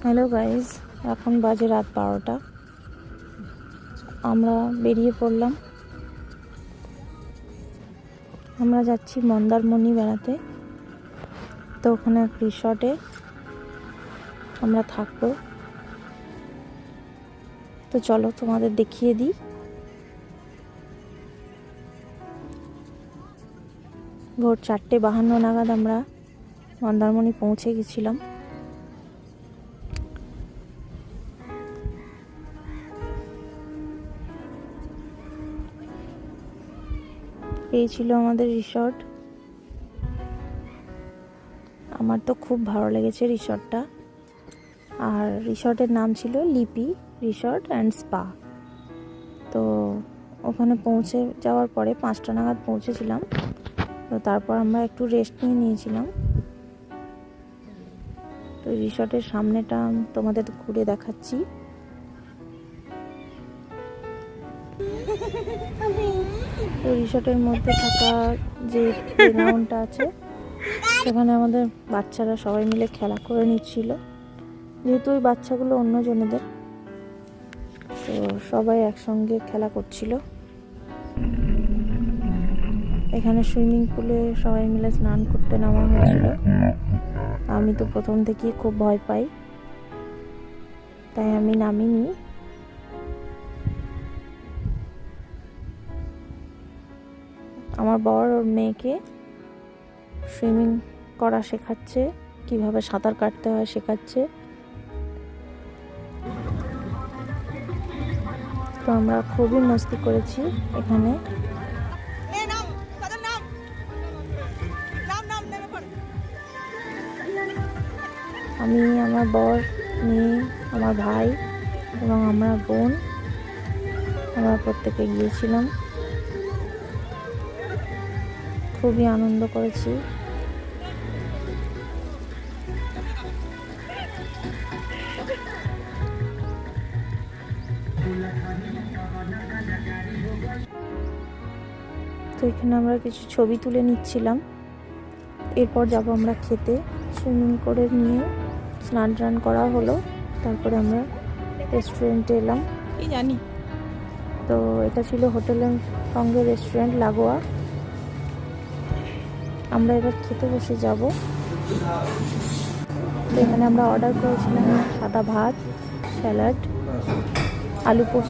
Hello guys, এখন বাজে রাত 12টা। আমরা বেরিয়ে পড়লাম। আমরা যাচ্ছি মন্দারমণি বেড়াতে। তো ওখানে এক রিসর্টে আমরা থাকবো। তো চলো তোমাদের দেখিয়ে দিই। ভোর 4:52 নাগাদ আমরা মন্দারমণি পৌঁছে গেছিলাম। এই ছিল আমাদের রিসর্ট। আমার তো খুব ভালো লেগেছে রিসর্টটা। আর রিসর্টের নাম ছিল লিপি রিসর্ট অ্যান্ড স্পা। তো ওখানে পৌঁছে যাওয়ার পরে 5টা নাগাদ পৌঁছেছিলাম। তো তারপর আমরা একটু রেস্ট নিয়েছিলাম। তো রিসর্টের সামনেটা তোমাদের ঘুরে দেখাচ্ছি। তো রিসর্টের মধ্যে থাকা যে প্লেগ্রাউন্ডটা আছে, সেখানে আমাদের বাচ্চারা সবাই মিলে খেলা করে নিচ্ছিল। যেহেতু ওই বাচ্চাগুলো অন্যজনেদের, তো সবাই একসঙ্গে খেলা করছিল। এখানে সুইমিং পুলে সবাই মিলে স্নান করতে নামা হয়েছিল। আমি তো প্রথম থেকেই খুব ভয় পাই, তাই আমি নামিনি। আমার বর ওর মেয়েকে সুইমিং করা শেখাচ্ছে, কিভাবে সাঁতার কাটতে হয় শেখাচ্ছে। তো আমরা খুবই মস্তি করেছি এখানে। আমি, আমার বর, মেয়ে, আমার ভাই এবং আমার বোন, আমরা প্রত্যেকে গিয়েছিলাম। খুবই আনন্দ করেছি। তো এখানে আমরা কিছু ছবি তুলে নিচ্ছিলাম। এরপর যাব আমরা খেতে। সুইমিং করে নিয়ে স্নান টান করা হলো, তারপরে আমরা রেস্টুরেন্টে এলাম। জানি তো এটা ছিল হোটেলের সঙ্গে রেস্টুরেন্ট লাগোয়া। আমরা এবার খেতে বসে যাব। তো এখানে আমরা অর্ডার করেছিলাম সাদা ভাত, স্যালাড, আলু পোস্ত।